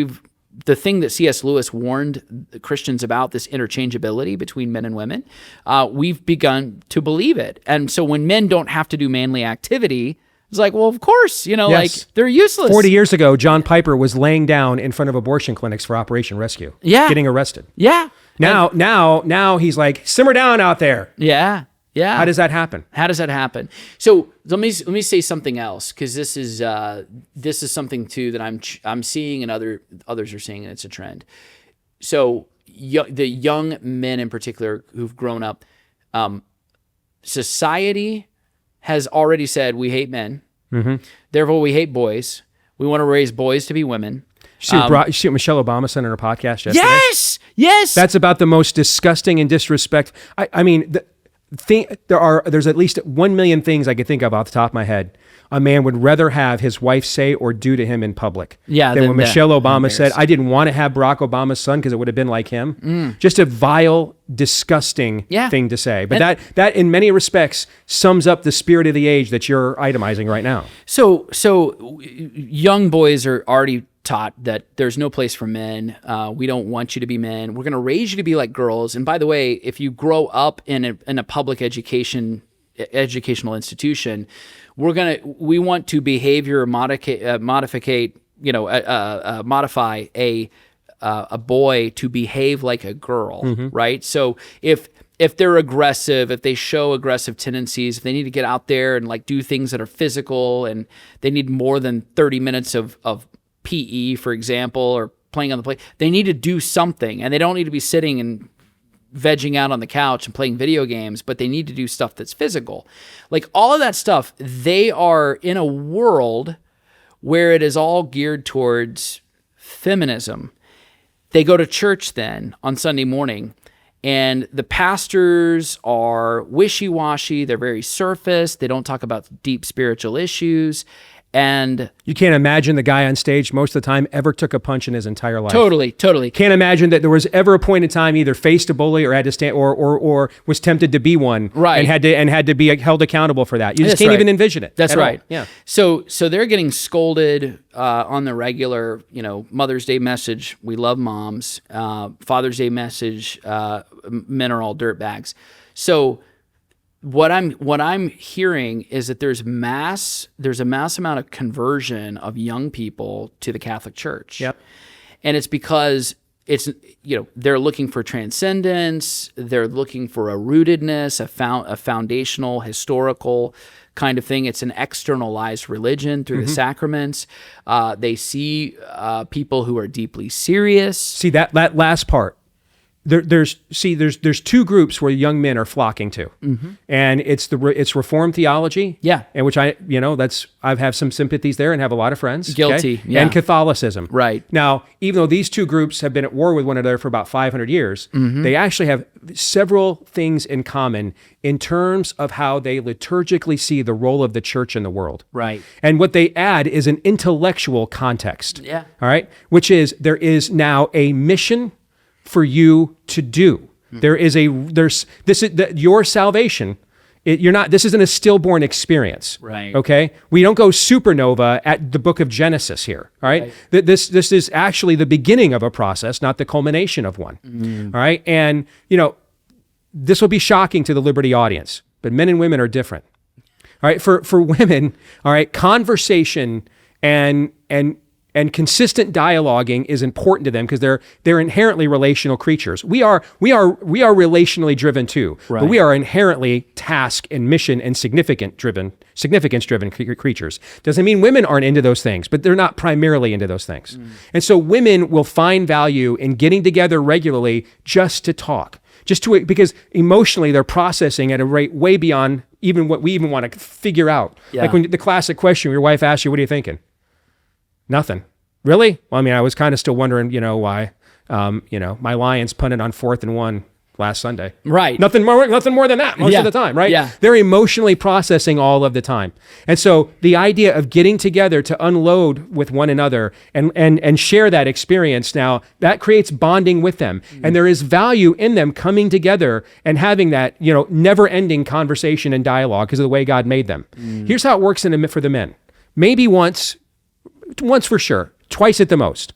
the thing that C.S. Lewis warned Christians about, this interchangeability between men and women, we've begun to believe it. And so when men don't have to do manly activity, it's like, well, of course, like they're useless. 40 years ago, John Piper was laying down in front of abortion clinics for Operation Rescue. Yeah. Getting arrested. Yeah. Now he's like, simmer down out there. Yeah. Yeah. How does that happen? So let me say something else, because this is something too that I'm seeing and others are seeing, and it's a trend. So the young men in particular who've grown up, society has already said we hate men, therefore we hate boys. We want to raise boys to be women. You see what Michelle Obama said on her podcast yesterday? Yes. That's about the most disgusting and disrespect. I mean. There's at least 1 million things I could think of off the top of my head a man would rather have his wife say or do to him in public than when Michelle Obama said, I didn't want to have Barack Obama's son because it would have been like him. Just a vile, disgusting thing to say. But that in many respects sums up the spirit of the age that you're itemizing right now. So young boys are already taught that there's no place for men. We don't want you to be men. We're going to raise you to be like girls. And by the way, if you grow up in a public educational institution, we want to modify a boy to behave like a girl, right? So if they're aggressive, if they show aggressive tendencies, if they need to get out there and like do things that are physical, and they need more than 30 minutes of PE, for example, or playing on the play, they need to do something, and they don't need to be sitting and vegging out on the couch and playing video games, but they need to do stuff that's physical. Like all of that stuff, they are in a world where it is all geared towards feminism. They go to church then on Sunday morning, and the pastors are wishy-washy. They're very surface. They don't talk about deep spiritual issues. And you can't imagine the guy on stage most of the time ever took a punch in his entire life. Totally. Can't imagine that there was ever a point in time either faced a bully or had to stand or was tempted to be one, right? And had to be held accountable for that. You just can't even envision it. That's right. All. Yeah. So they're getting scolded on the regular. Mother's Day message, we love moms. Father's Day message, men are all dirtbags. So what I'm hearing is that there's a mass amount of conversion of young people to the Catholic Church. Yep. And it's because they're looking for transcendence, they're looking for a rootedness, a foundational, historical kind of thing. It's an externalized religion through the sacraments. They see people who are deeply serious. See that last part. There's two groups where young men are flocking to, and it's Reformed theology, and which I have some sympathies there and have a lot of friends, guilty, okay? And Catholicism, right? Now, even though these two groups have been at war with one another for about 500 years, they actually have several things in common in terms of how they liturgically see the role of the church in the world, right? And what they add is an intellectual context, all right, which is there is now a mission for you to do. Your salvation. This isn't a stillborn experience, right? Okay, we don't go supernova at the book of Genesis here. All right, This is actually the beginning of a process, not the culmination of one. All right, and this will be shocking to the Liberty audience, but men and women are different. All right, for women, all right, conversation and consistent dialoguing is important to them because they're inherently relational creatures. We are relationally driven too, but we are inherently task and mission and significance driven creatures. Doesn't mean women aren't into those things, but they're not primarily into those things. And so women will find value in getting together regularly just to talk, because emotionally they're processing at a rate way beyond even what we even want to figure out. Yeah. Like when the classic question, your wife asks you, what are you thinking? Nothing. Really? Well, I mean, I was kind of still wondering, why, my Lions punted on 4th and 1 last Sunday. Right. Nothing more than that most of the time, right? Yeah. They're emotionally processing all of the time. And so the idea of getting together to unload with one another and share that experience now, that creates bonding with them. And there is value in them coming together and having that, never-ending conversation and dialogue because of the way God made them. Here's how it works for the men. Maybe once for sure, twice at the most.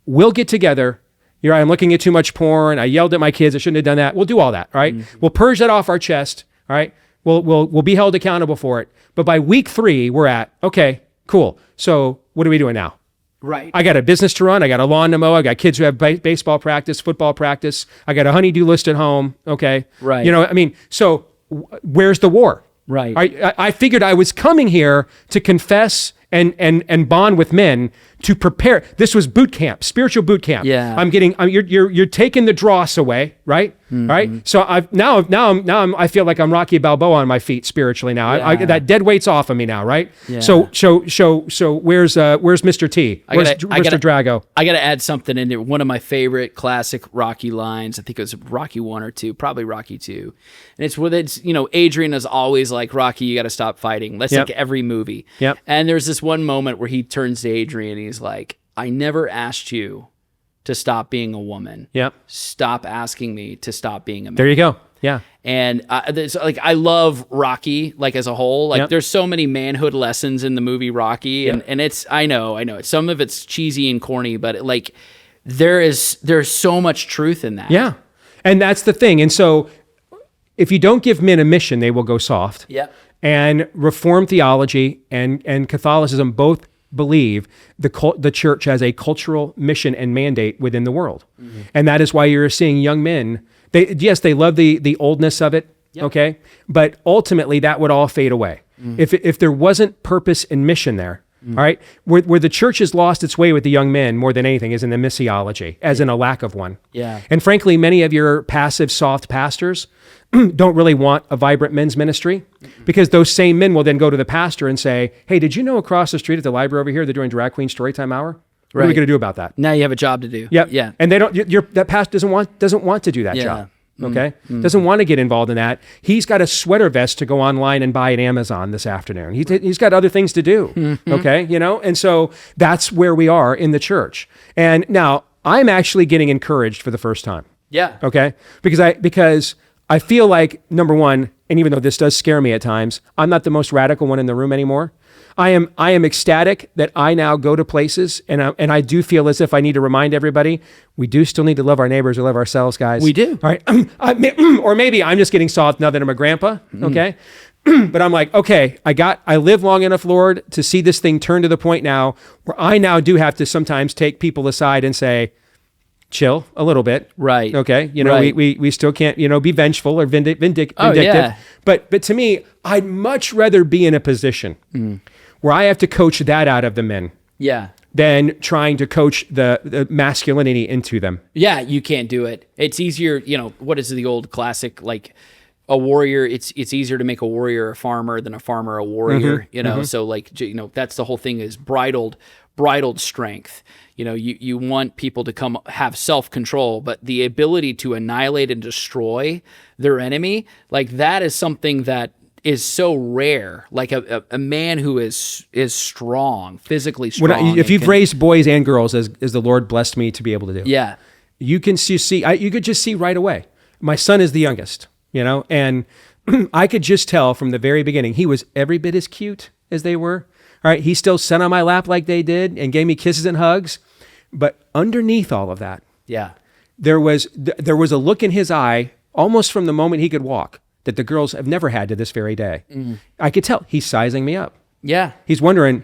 We'll get together. I'm looking at too much porn. I yelled at my kids. I shouldn't have done that. We'll do all that, right? We'll purge that off our chest, all right? We'll be held accountable for it. But by week 3, we're at, okay, cool. So what are we doing now? Right. I got a business to run. I got a lawn to mow. I got kids who have baseball practice, football practice. I got a honey-do list at home, okay? Right. So where's the war? Right. I figured I was coming here to confess and bond with men to prepare. This was boot camp, spiritual boot camp. Yeah. You're taking the dross away, right? Mm-hmm. All right. So I feel like I'm Rocky Balboa on my feet spiritually now. Yeah. That dead weight's off of me now, right? Yeah. So where's Mr. T? Where's Mr. Drago? I got to add something in there. One of my favorite classic Rocky lines, I think it was Rocky 1 or 2, probably Rocky 2. And it's Adrian is always like, Rocky, you got to stop fighting. That's like every movie. Yep. And there's this one moment where he turns to Adrian and he's like, I never asked you to stop being a woman. Yep. Stop asking me to stop being a man. There you go. Yeah. And I love Rocky, like as a whole. Like there's so many manhood lessons in the movie Rocky, and it's I know some of it's cheesy and corny, but like there's so much truth in that. Yeah, and that's the thing. And so if you don't give men a mission, they will go soft. Yeah. And Reformed theology and Catholicism both believe the church has a cultural mission and mandate within the world. Mm-hmm. And that is why you're seeing young men, they love the oldness of it, okay? But ultimately that would all fade away. Mm-hmm. If there wasn't purpose and mission there, all right? Where the church has lost its way with the young men more than anything is in the missiology, as in a lack of one. Yeah. And frankly, many of your passive, soft pastors don't really want a vibrant men's ministry because those same men will then go to the pastor and say, hey, did you know across the street at the library over here, they're doing drag queen storytime hour? What are we going to do about that? Now you have a job to do. Yep. Yeah. And that pastor doesn't want to do that job. Okay. Doesn't want to get involved in that. He's got a sweater vest to go online and buy at Amazon this afternoon. He's got other things to do. Okay. And so that's where we are in the church. And now I'm actually getting encouraged for the first time. Yeah. Okay. Because I feel like, number one, and even though this does scare me at times, I'm not the most radical one in the room anymore. I am ecstatic that I now go to places and I do feel as if I need to remind everybody, we do still need to love our neighbors or love ourselves, guys. We do. All right. Or maybe I'm just getting soft now that I'm a grandpa. Okay. But I'm like, okay, I live long enough, Lord, to see this thing turn to the point now where I now do have to sometimes take people aside and say, chill a little bit. Right. Okay. Right. We still can't, be vengeful or vindictive. Oh, yeah. But to me, I'd much rather be in a position where I have to coach that out of the men. Yeah. Than trying to coach the masculinity into them. Yeah, you can't do it. It's easier, what is the old classic, like a warrior, it's easier to make a warrior a farmer than a farmer a warrior, so like, that's the whole thing is bridled strength. You want people to come have self-control, but the ability to annihilate and destroy their enemy, like that is something that is so rare. Like a man who is strong, physically strong. If you've raised boys and girls as the Lord blessed me to be able to do. Yeah. You could just see right away. My son is the youngest, and I could just tell from the very beginning, he was every bit as cute as they were. All right. He still sat on my lap like they did and gave me kisses and hugs. But underneath all of that, there was a look in his eye almost from the moment he could walk that the girls have never had to this very day. I could tell he's sizing me up. Yeah. He's wondering,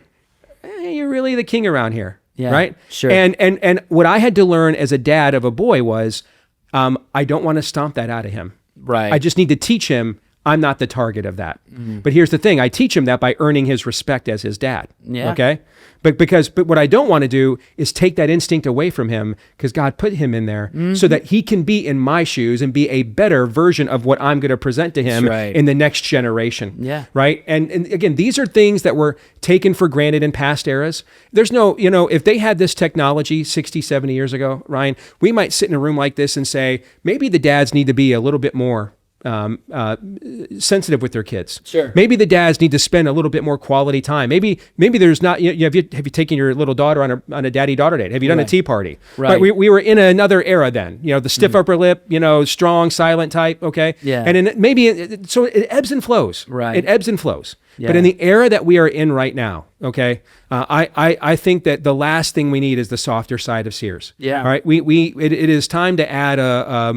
you're really the king around here. Yeah, right? Sure. And what I had to learn as a dad of a boy was, I don't want to stomp that out of him. Right. I just need to teach him, I'm not the target of that. But here's the thing. I teach him that by earning his respect as his dad. Yeah. Okay. But what I don't want to do is take that instinct away from him, because God put him in there so that he can be in my shoes and be a better version of what I'm going to present to him in the next generation. Yeah. Right. And again, these are things that were taken for granted in past eras. There's no, if they had this technology 60, 70 years ago, Ryan, we might sit in a room like this and say, maybe the dads need to be a little bit more sensitive with their kids. Sure. Maybe the dads need to spend a little bit more quality time. Maybe there's not. Have you taken your little daughter on a daddy-daughter date? Have you done a tea party? Right. We were in another era then. The stiff upper lip. Strong, silent type. Okay. Yeah. And so it ebbs and flows. Right. It ebbs and flows. Yeah. But in the era that we are in right now, okay, I think that the last thing we need is the softer side of Sears. Yeah. All right. It is time to add a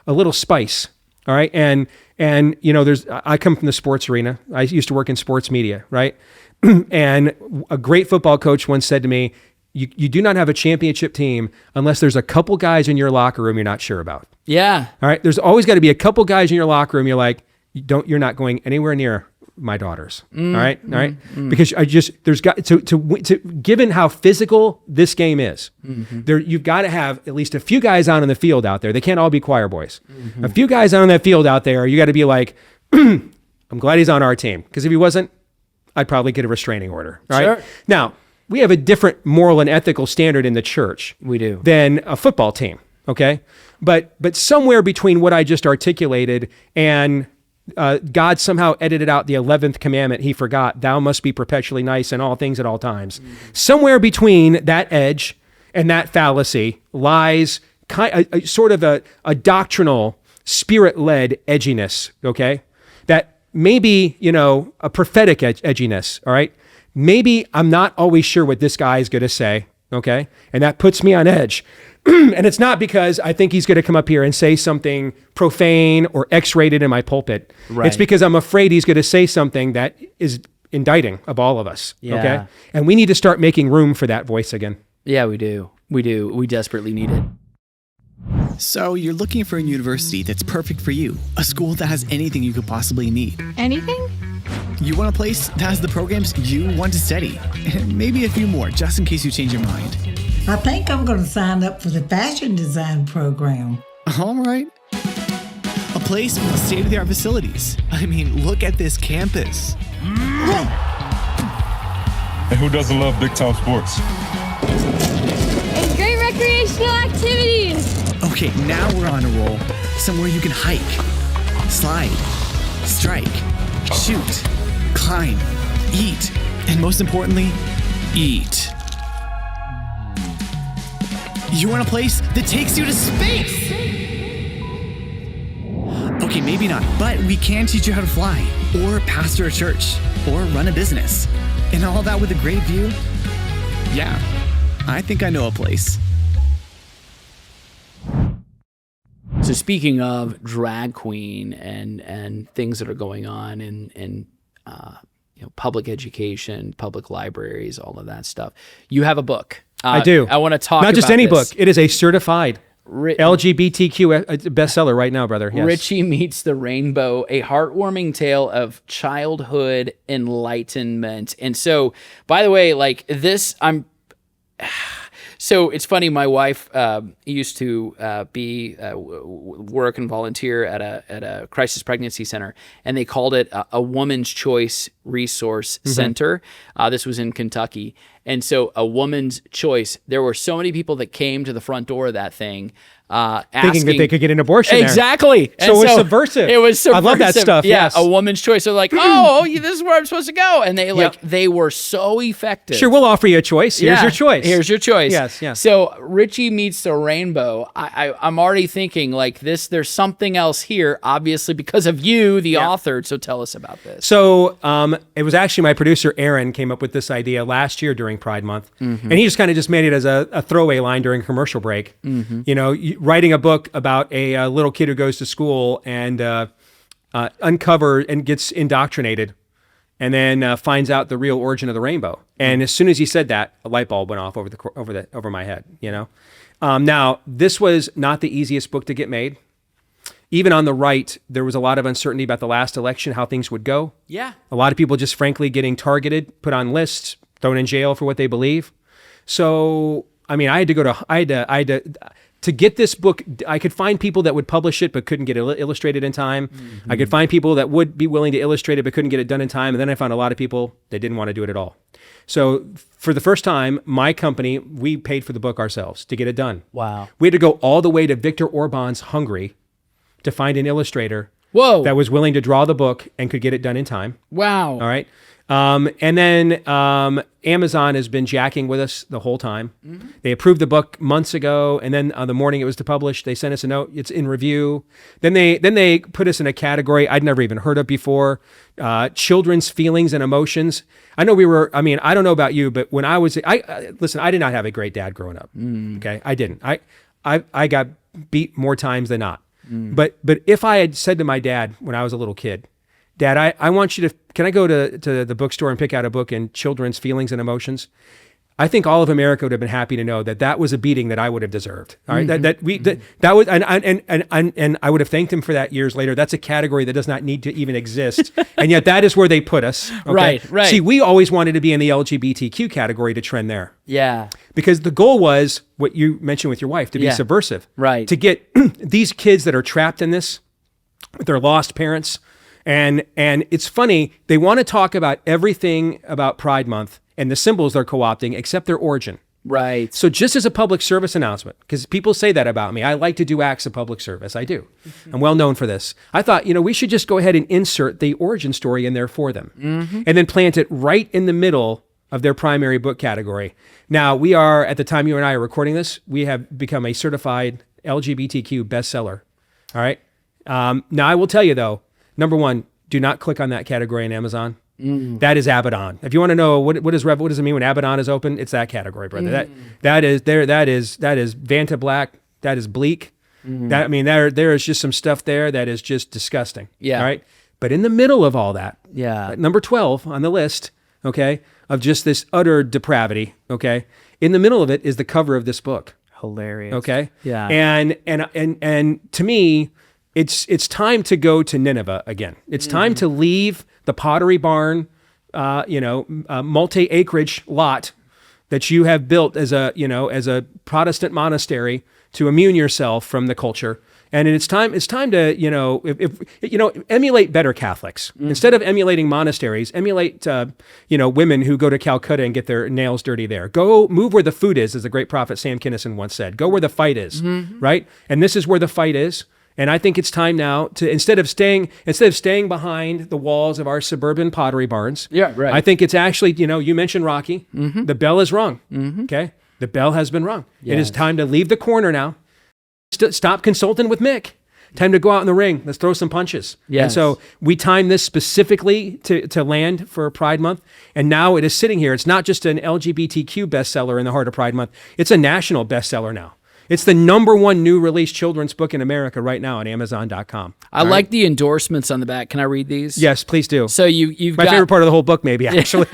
little spice. All right. And I come from the sports arena. I used to work in sports media, right? And a great football coach once said to me, you do not have a championship team unless there's a couple guys in your locker room you're not sure about. Yeah. All right. There's always got to be a couple guys in your locker room you're like, you're not going anywhere near my daughters. All right. Because there's got to given how physical this game is, you've got to have at least a few guys on the field out there. They can't all be choir boys. A few guys on that field out there, you got to be like, I'm glad he's on our team. Because if he wasn't, I'd probably get a restraining order. Right. Sure. Now, we have a different moral and ethical standard in the church. We do. Than a football team. Okay. But somewhere between what I just articulated and God somehow edited out the 11th commandment. He forgot, thou must be perpetually nice in all things at all times. Somewhere between that edge and that fallacy lies sort of a doctrinal, spirit-led edginess, okay? That maybe, a prophetic edginess, all right? Maybe I'm not always sure what this guy is going to say, okay? And that puts me on edge. And it's not because I think he's going to come up here and say something profane or X-rated in my pulpit. Right. It's because I'm afraid he's going to say something that is indicting of all of us. Yeah. Okay. And we need to start making room for that voice again. Yeah, we do. We do. We desperately need it. So you're looking for a university that's perfect for you, a school that has anything you could possibly need. Anything? You want a place that has the programs you want to study, and maybe a few more, just in case you change your mind. I think I'm going to sign up for the fashion design program. All right. A place with state-of-the-art facilities. I mean, look at this campus. And who doesn't love big-time sports? And great recreational activities. Okay, now we're on a roll. Somewhere you can hike, slide, strike, shoot, climb, eat, and most importantly, eat. You want a place that takes you to space? Okay, maybe not, but we can teach you how to fly, or pastor a church, or run a business. And all that with a great view? Yeah, I think I know a place. So speaking of drag queen and things that are going on in public education, public libraries, all of that stuff, you have a book. I do. I want to talk not just about any this. book. It is a certified LGBTQ bestseller right now, brother. Yes. Richie Meets the Rainbow, a heartwarming tale of childhood enlightenment. And so, by the way, like this, so it's funny. My wife used to work and volunteer at a crisis pregnancy center, and they called it a woman's choice resource center. This was in Kentucky, and so a woman's choice. There were so many people that came to the front door of that thing, thinking that they could get an abortion. Exactly. There. So it was subversive. It was subversive. I love that stuff. Yeah, yes. A woman's choice. They're like, oh, this is where I'm supposed to go, and they were so effective. Sure, we'll offer you a choice. Here's your choice. Here's your choice. Yes, yes. So Richie Meets the Rainbow. I'm already thinking like this. There's something else here, obviously because of you, the author. So tell us about this. So it was actually my producer Aaron came up with this idea last year during Pride Month, and he just kind of made it as a throwaway line during a commercial break. Writing a book about a little kid who goes to school and uncover and gets indoctrinated, and then finds out the real origin of the rainbow. And as soon as he said that, a light bulb went off over my head. Now, this was not the easiest book to get made. even on the right, there was a lot of uncertainty about the last election, how things would go. Yeah. A lot of people just frankly getting targeted, put on lists, thrown in jail for what they believe. So, I mean, I had to get this book. I could find people that would publish it but couldn't get it illustrated in time. I could find people that would be willing to illustrate it but couldn't get it done in time. And then I found a lot of people that didn't want to do it at all. So for the first time, my company, we paid for the book ourselves to get it done. Wow. We had to go all the way to Viktor Orban's Hungary to find an illustrator Whoa. that was willing to draw the book and could get it done in time. Wow. All right. And then Amazon has been jacking with us the whole time. They approved the book months ago, and then on the morning it was to publish, they sent us a note. It's in review. Then they put us in a category I'd never even heard of before: children's feelings and emotions. I know I don't know about you, but when listen, I did not have a great dad growing up. Okay, I didn't. I got beat more times than not. But if I had said to my dad when I was a little kid, Dad, I want you to, can I go to the bookstore and pick out a book in children's feelings and emotions? I think all of America would have been happy to know that was a beating that I would have deserved. All right, that was, and I would have thanked him for that years later. That's a category that does not need to even exist, and yet that is where they put us. Okay? Right. See, we always wanted to be in the LGBTQ category to trend there. Yeah. Because the goal was what you mentioned with your wife, to be subversive. Right. To get these kids that are trapped in this, with their lost parents. And it's funny, they want to talk about everything about Pride Month and the symbols they're co-opting except their origin. Right. So just as a public service announcement, because people say that about me, I like to do acts of public service. I do. I'm well known for this. I thought, we should just go ahead and insert the origin story in there for them. And then plant it right in the middle of their primary book category. Now, we are, at the time you and I are recording this, we have become a certified LGBTQ bestseller. All right? Now, I will tell you, though, number one, do not click on that category in Amazon. That is Abaddon. If you want to know what does it mean when Abaddon is open, it's that category, brother. That is Vanta Black. That is bleak. There is just some stuff there that is just disgusting. Yeah. All right. But in the middle of all that, Yeah. number 12 on the list, okay, of just this utter depravity, okay, in the middle of it is the cover of this book. Hilarious. Okay. Yeah. And to me, it's time to go to Nineveh again. It's time to leave the Pottery Barn, multi-acreage lot that you have built as a Protestant monastery to immune yourself from the culture. And it's time to, emulate better Catholics. Instead of emulating monasteries, emulate, women who go to Calcutta and get their nails dirty there. Go move where the food is, as the great prophet Sam Kinison once said. Go where the fight is, right? And this is where the fight is. And I think it's time now to, instead of staying behind the walls of our suburban pottery barns. Yeah, right. I think it's actually, you mentioned Rocky. The bell is rung. Okay. The bell has been rung. Yes. It is time to leave the corner now. Stop consulting with Mick. Time to go out in the ring. Let's throw some punches. Yes. And so we timed this specifically to land for Pride Month. And now it is sitting here. It's not just an LGBTQ bestseller in the heart of Pride Month. It's a national bestseller now. It's the #1 new released children's book in America right now on Amazon.com. I like the endorsements on the back. Can I read these? Yes, please do. So you've My got favorite part of the whole book, maybe, actually.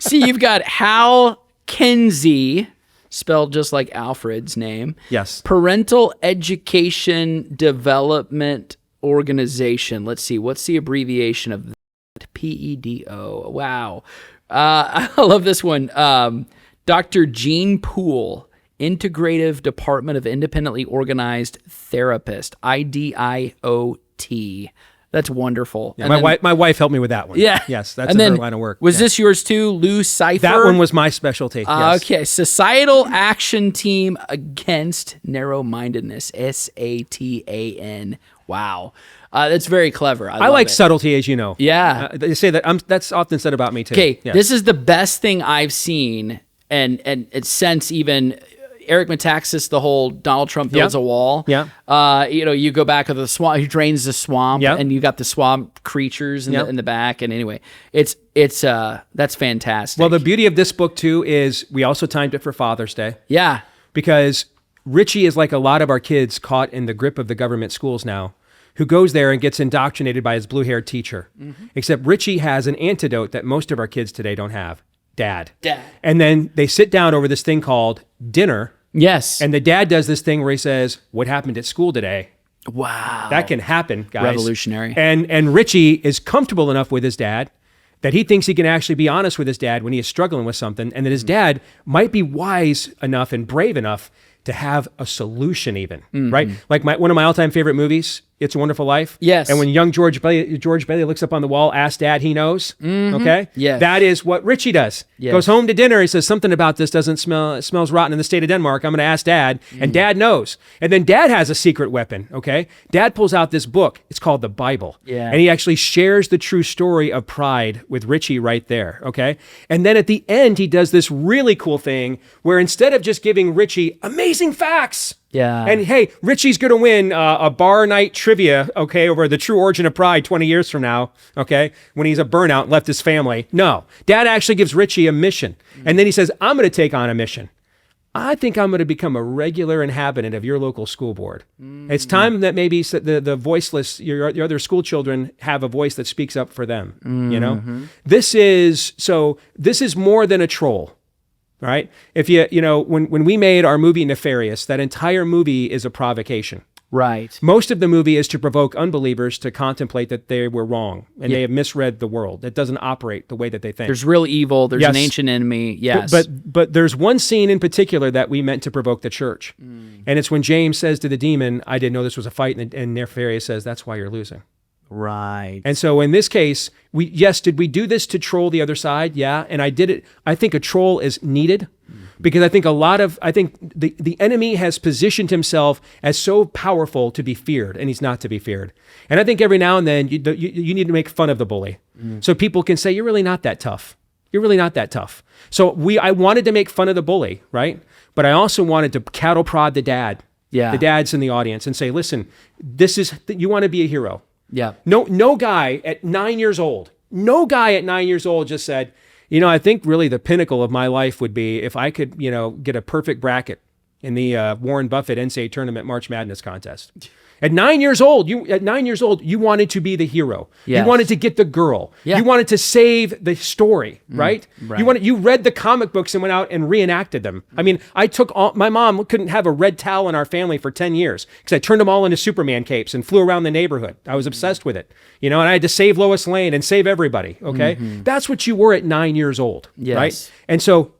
See, you've got Hal Kinsey, spelled just like Alfred's name. Yes. Parental Education Development Organization. Let's see, what's the abbreviation of that? PEDO. Wow. I love this one. Dr. Gene Poole, Integrative Department of Independently Organized Therapist, IDIOT. That's wonderful. Yeah, my wife helped me with that one. Yeah. Yes, that's her line of work. Was this yours too, Lou Cipher? That one was my specialty. Yes. Okay. Societal Action Team Against Narrow-Mindedness, SATAN. Wow. That's very clever. I like it. subtlety, as you know. Yeah. They say that that's often said about me too. Okay. Yes. This is the best thing I've seen, and it's since even Eric Metaxas, the whole Donald Trump builds a wall. Yeah. You go back to the swamp. He drains the swamp, and you got the swamp creatures in the back. And anyway, it's that's fantastic. Well, the beauty of this book too is we also timed it for Father's Day. Yeah. Because Richie is like a lot of our kids caught in the grip of the government schools now, who goes there and gets indoctrinated by his blue-haired teacher. Except Richie has an antidote that most of our kids today don't have. Dad. And then they sit down over this thing called dinner. Yes. And the dad does this thing where he says, "What happened at school today?" Wow. That can happen, guys. Revolutionary. And Richie is comfortable enough with his dad that he thinks he can actually be honest with his dad when he is struggling with something, and that his dad might be wise enough and brave enough to have a solution even, right? Like one of my all-time favorite movies, It's a Wonderful Life. Yes. And when young George Bailey looks up on the wall, asks Dad, he knows, okay? Yes. That is what Richie does. Yes. Goes home to dinner, he says, something about this doesn't smell, it smells rotten in the state of Denmark. I'm going to ask Dad, and Dad knows. And then Dad has a secret weapon, okay? Dad pulls out this book. It's called the Bible. Yeah. And he actually shares the true story of pride with Richie right there, okay? And then at the end, he does this really cool thing where instead of just giving Richie amazing facts, Yeah. and hey, Richie's going to win a bar night trivia, okay, over the true origin of pride 20 years from now, okay, when he's a burnout and left his family. No, Dad actually gives Richie a mission. And then he says, I'm going to take on a mission. I think I'm going to become a regular inhabitant of your local school board. It's time that maybe the voiceless, your other school children have a voice that speaks up for them, you know? This is more than a troll. Right? If when we made our movie Nefarious, that entire movie is a provocation. Right. Most of the movie is to provoke unbelievers to contemplate that they were wrong and they have misread the world. It doesn't operate the way that they think. There's real evil. There's Yes. an ancient enemy. Yes. But there's one scene in particular that we meant to provoke the church. And it's when James says to the demon, I didn't know this was a fight. And Nefarious says, that's why you're losing. Right. And so in this case, did we do this to troll the other side? Yeah. And I did it. I think a troll is needed because I think the enemy has positioned himself as so powerful to be feared, and he's not to be feared. And I think every now and then you need to make fun of the bully so people can say, you're really not that tough. You're really not that tough. So I wanted to make fun of the bully, right? But I also wanted to cattle prod the dad. Yeah. The dads in the audience and say, listen, you want to be a hero. Yeah. No guy at 9 years old just said, I think really the pinnacle of my life would be if I could, get a perfect bracket in the Warren Buffett NCAA tournament March Madness contest. At 9 years old, you wanted to be the hero. Yes. You wanted to get the girl. Yeah. You wanted to save the story, right? Right. You read the comic books and went out and reenacted them. I mean, my mom couldn't have a red towel in our family for 10 years because I turned them all into Superman capes and flew around the neighborhood. I was obsessed with it, and I had to save Lois Lane and save everybody. Okay. That's what you were at 9 years old. Yes. Right. And so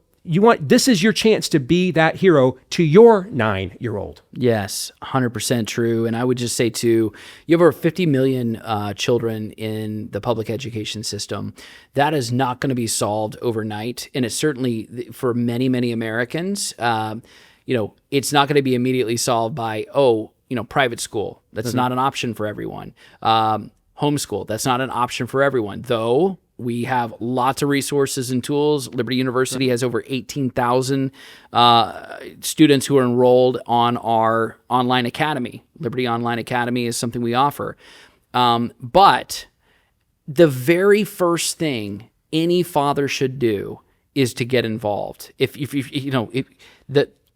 this is your chance to be that hero to your 9-year-old. Yes, 100% true. And I would just say too, you have over 50 million children in the public education system. That is not going to be solved overnight. And it's certainly for many, many Americans, it's not going to be immediately solved by, private school. That's not an option for everyone. Homeschool, that's not an option for everyone. Though we have lots of resources and tools. Liberty University has over 18,000 students who are enrolled on our online academy. Liberty Online Academy is something we offer. But the very first thing any father should do is to get involved. If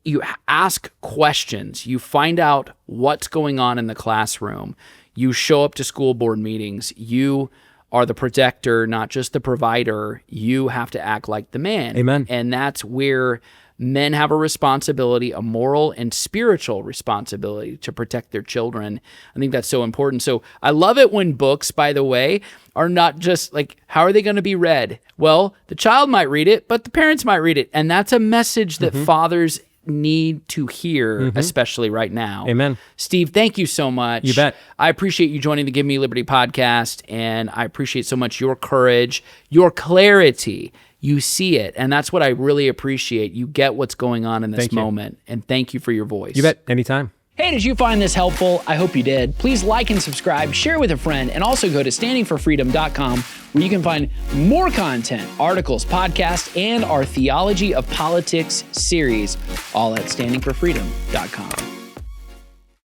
you ask questions, you find out what's going on in the classroom, you show up to school board meetings, you are the protector, not just the provider. You have to act like the man. Amen. And that's where men have a responsibility, a moral and spiritual responsibility to protect their children. I think that's so important. So I love it when books, by the way, are not just like, how are they going to be read? Well, the child might read it, but the parents might read it. And that's a message that fathers need to hear, especially right now. Amen. Steve, thank you so much. You bet. I appreciate you joining the Give Me Liberty podcast, and I appreciate so much your courage, your clarity. You see it, and that's what I really appreciate. You get what's going on in this moment, and thank you for your voice. You bet. Anytime. Hey, did you find this helpful? I hope you did. Please like and subscribe, share with a friend, and also go to standingforfreedom.com where you can find more content, articles, podcasts, and our Theology of Politics series, all at standingforfreedom.com.